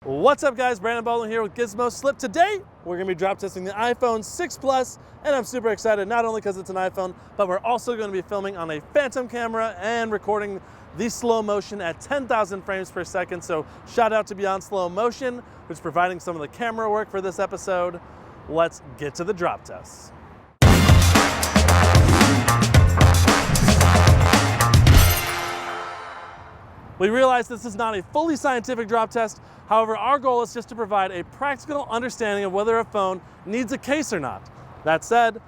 What's up guys, Brandon Baldwin here with Gizmo Slip. Today, we're gonna be drop testing the iPhone 6 Plus, and I'm super excited, not only because it's an iPhone, but we're also gonna be filming on a Phantom camera and recording the slow motion at 10,000 frames per second. So shout out to Beyond Slow Motion, who's providing some of the camera work for this episode. Let's get to the drop test. We realize this is not a fully scientific drop test. However, our goal is just to provide a practical understanding of whether a phone needs a case or not. That said,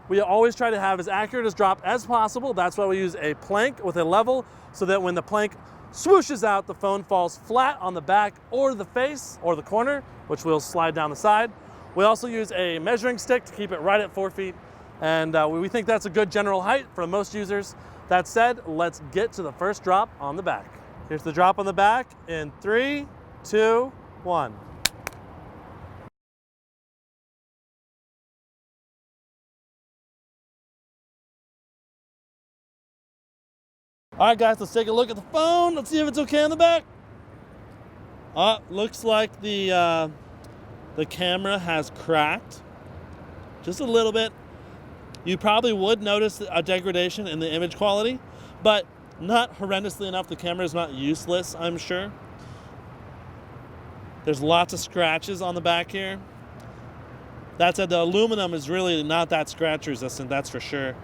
we always try to have as accurate a drop as possible. That's why we use a plank with a level, so that when the plank swooshes out, the phone falls flat on the back or the face or the corner, which will slide down the side. We also use a measuring stick to keep it right at 4 feet. And we think that's a good general height for most users. That said, let's get to the first drop on the back. Here's the drop on the back in 3, 2, 1. All right, guys, let's take a look at the phone. Let's see if it's okay on the back. Looks like the camera has cracked just a little bit. You probably would notice a degradation in the image quality, but not horrendously enough. The camera is not useless, I'm sure. There's lots of scratches on the back here. That said, the aluminum is really not that scratch resistant, that's for sure.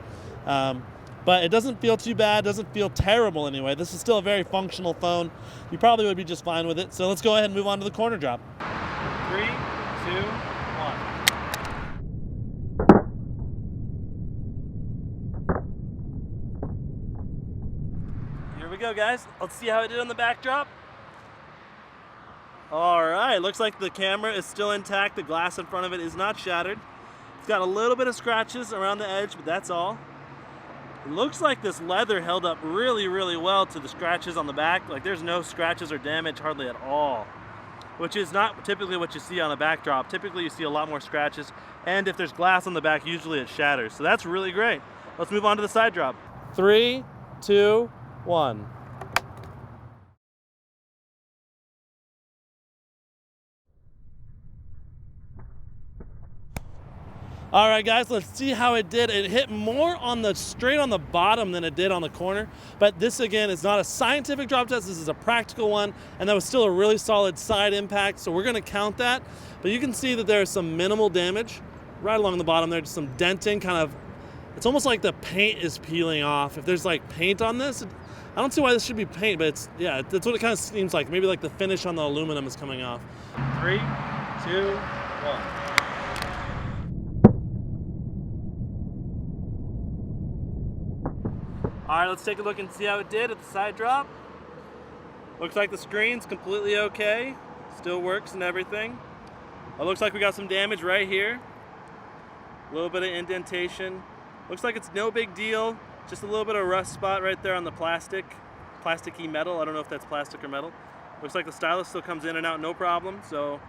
But it doesn't feel too bad, doesn't feel terrible anyway. This is still a very functional phone. You probably would be just fine with it. So let's go ahead and move on to the corner drop. 3, 2, 1. Here we go, guys. Let's see how it did on the backdrop. All right, looks like the camera is still intact. The glass in front of it is not shattered. It's got a little bit of scratches around the edge, but that's all. It looks like this leather held up really, really well to the scratches on the back. Like there's no scratches or damage hardly at all, which is not typically what you see on a backdrop. Typically you see a lot more scratches, and if there's glass on the back, usually it shatters. So that's really great. Let's move on to the side drop. 3, 2, 1. All right, guys, let's see how it did. It hit more straight on the bottom than it did on the corner. But this, again, is not a scientific drop test. This is a practical one, and that was still a really solid side impact, so we're gonna count that. But you can see that there's some minimal damage right along the bottom there, just some denting, it's almost like the paint is peeling off. If there's like paint on this, I don't see why this should be paint, but that's what it kind of seems like. Maybe like the finish on the aluminum is coming off. 3, 2, 1. All right, let's take a look and see how it did at the side drop. Looks like the screen's completely okay. Still works and everything. It looks like we got some damage right here. A little bit of indentation. Looks like it's no big deal. Just a little bit of rust spot right there on the plasticky metal. I don't know if that's plastic or metal. Looks like the stylus still comes in and out no problem. So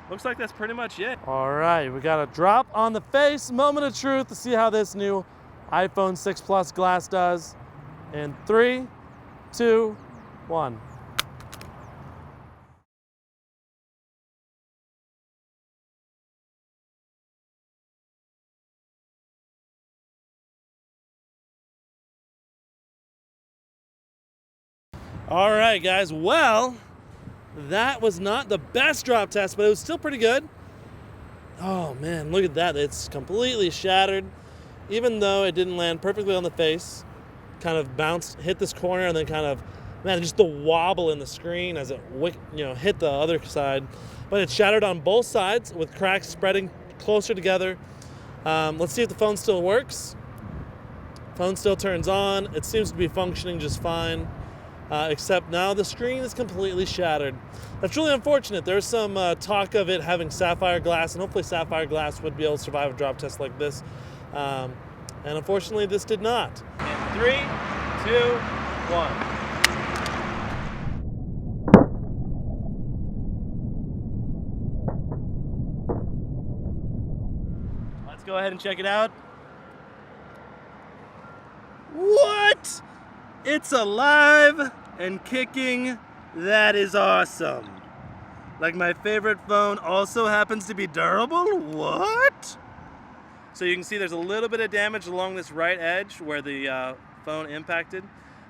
looks like that's pretty much it. All right, we got a drop on the face. Moment of truth to see how this new iPhone 6 Plus glass does. In 3, 2, 1. All right, guys. Well, that was not the best drop test, but it was still pretty good. Oh man, look at that. It's completely shattered. Even though it didn't land perfectly on the face, kind of bounced, hit this corner, and then just the wobble in the screen as it hit the other side. But it shattered on both sides with cracks spreading closer together. Let's see if the phone still works. Phone still turns on. It seems to be functioning just fine, except now the screen is completely shattered. That's really unfortunate. There's some talk of it having sapphire glass, and hopefully sapphire glass would be able to survive a drop test like this. And unfortunately, this did not. In 3, 2, 1. Let's go ahead and check it out. What? It's alive and kicking. That is awesome. Like my favorite phone also happens to be durable? What? So you can see there's a little bit of damage along this right edge where the phone impacted.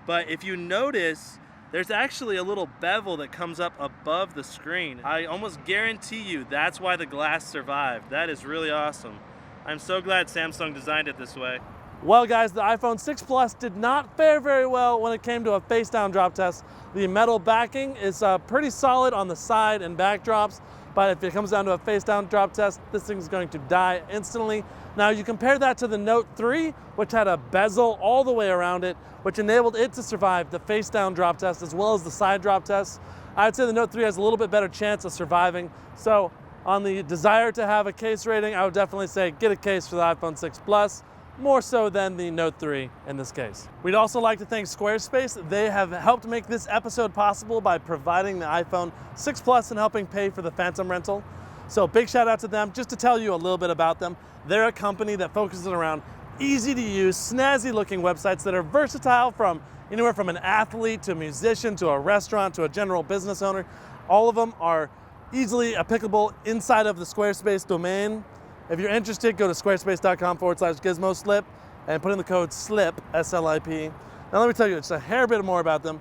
But if you notice, there's actually a little bevel that comes up above the screen. I almost guarantee you that's why the glass survived. That is really awesome. I'm so glad Samsung designed it this way. Well guys, the iPhone 6 Plus did not fare very well when it came to a face down drop test. The metal backing is pretty solid on the side and back drops, but if it comes down to a face down drop test, this thing's going to die instantly. Now you compare that to the Note 3, which had a bezel all the way around it, which enabled it to survive the face down drop test as well as the side drop test. I'd say the Note 3 has a little bit better chance of surviving. So on the desire to have a case rating, I would definitely say get a case for the iPhone 6 Plus, more so than the Note 3 in this case. We'd also like to thank Squarespace. They have helped make this episode possible by providing the iPhone 6 Plus and helping pay for the Phantom rental. So big shout out to them. Just to tell you a little bit about them, they're a company that focuses around easy to use, snazzy looking websites that are versatile from anywhere from an athlete to a musician to a restaurant to a general business owner. All of them are easily applicable inside of the Squarespace domain. If you're interested, go to squarespace.com/gizmoslip and put in the code SLIP, S-L-I-P. Now let me tell you just a hair bit more about them.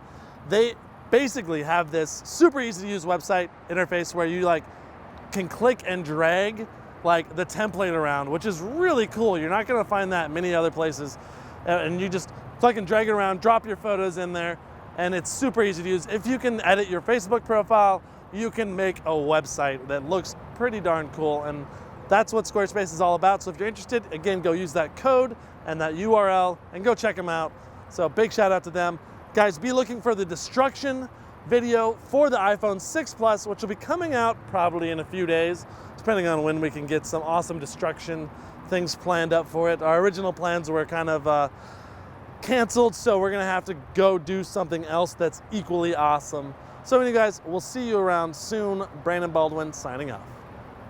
They basically have this super easy to use website interface where you can click and drag the template around, which is really cool. You're not gonna find that many other places. And you just click and drag it around, drop your photos in there, and it's super easy to use. If you can edit your Facebook profile, you can make a website that looks pretty darn cool, and that's what Squarespace is all about. So if you're interested, again, go use that code and that URL and go check them out. So big shout out to them. Guys, be looking for the destruction video for the iPhone 6 Plus, which will be coming out probably in a few days, depending on when we can get some awesome destruction things planned up for it. Our original plans were kind of canceled, so we're gonna have to go do something else that's equally awesome. So anyway guys, we'll see you around soon. Brandon Baldwin signing off.